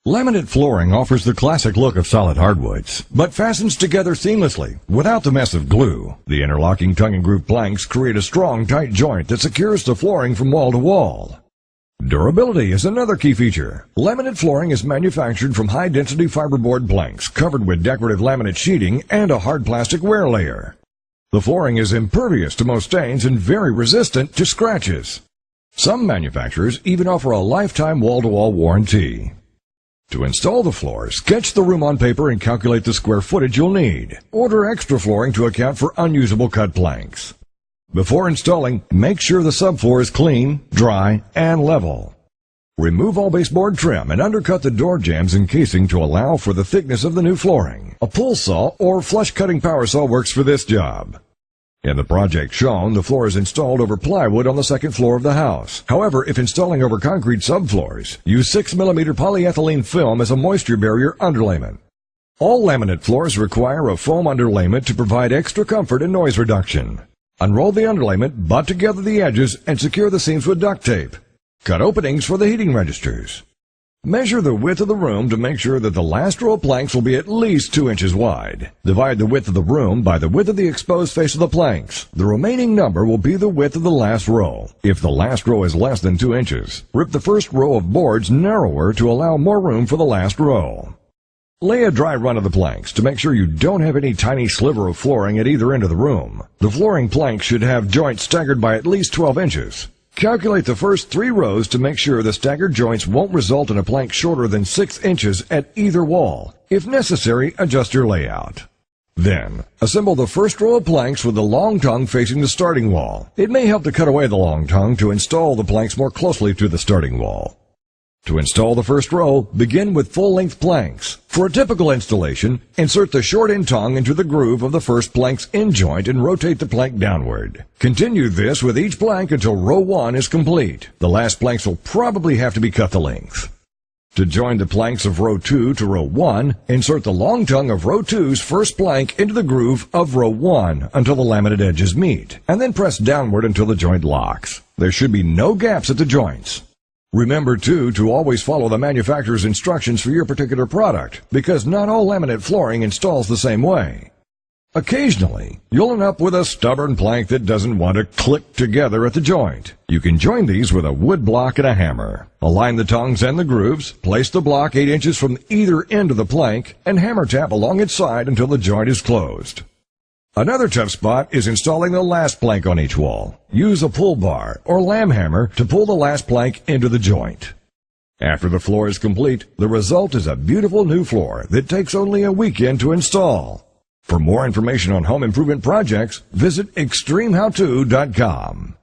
Laminate flooring offers the classic look of solid hardwoods, but fastens together seamlessly without the mess of glue. The interlocking tongue and groove planks create a strong, tight joint that secures the flooring from wall to wall. Durability is another key feature. Laminate flooring is manufactured from high-density fiberboard planks covered with decorative laminate sheeting and a hard plastic wear layer. The flooring is impervious to most stains and very resistant to scratches. Some manufacturers even offer a lifetime wall-to-wall warranty. To install the floor, sketch the room on paper and calculate the square footage you'll need. Order extra flooring to account for unusable cut planks. Before installing, make sure the subfloor is clean, dry, and level. Remove all baseboard trim and undercut the door jambs and casing to allow for the thickness of the new flooring. A pull saw or flush cutting power saw works for this job. In the project shown, the floor is installed over plywood on the second floor of the house. However, if installing over concrete subfloors, use 6mm polyethylene film as a moisture barrier underlayment. All laminate floors require a foam underlayment to provide extra comfort and noise reduction. Unroll the underlayment, butt together the edges, and secure the seams with duct tape. Cut openings for the heating registers. Measure the width of the room to make sure that the last row of planks will be at least 2 inches wide. Divide the width of the room by the width of the exposed face of the planks. The remaining number will be the width of the last row. If the last row is less than 2 inches, rip the first row of boards narrower to allow more room for the last row. Lay a dry run of the planks to make sure you don't have any tiny sliver of flooring at either end of the room. The flooring planks should have joints staggered by at least 12 inches. Calculate the first 3 rows to make sure the staggered joints won't result in a plank shorter than 6 inches at either wall. If necessary, adjust your layout. Then, assemble the first row of planks with the long tongue facing the starting wall. It may help to cut away the long tongue to install the planks more closely to the starting wall. To install the first row, begin with full-length planks. For a typical installation, insert the short end tongue into the groove of the first plank's end joint and rotate the plank downward. Continue this with each plank until row 1 is complete. The last planks will probably have to be cut the length. To join the planks of row 2 to row 1, insert the long tongue of row 2's first plank into the groove of row 1 until the laminate edges meet, and then press downward until the joint locks. There should be no gaps at the joints. Remember, too, to always follow the manufacturer's instructions for your particular product, because not all laminate flooring installs the same way. Occasionally, you'll end up with a stubborn plank that doesn't want to click together at the joint. You can join these with a wood block and a hammer. Align the tongues and the grooves, place the block 8 inches from either end of the plank, and hammer tap along its side until the joint is closed. Another tough spot is installing the last plank on each wall. Use a pull bar or lamb hammer to pull the last plank into the joint. After the floor is complete, the result is a beautiful new floor that takes only a weekend to install. For more information on home improvement projects, visit extremehowto.com.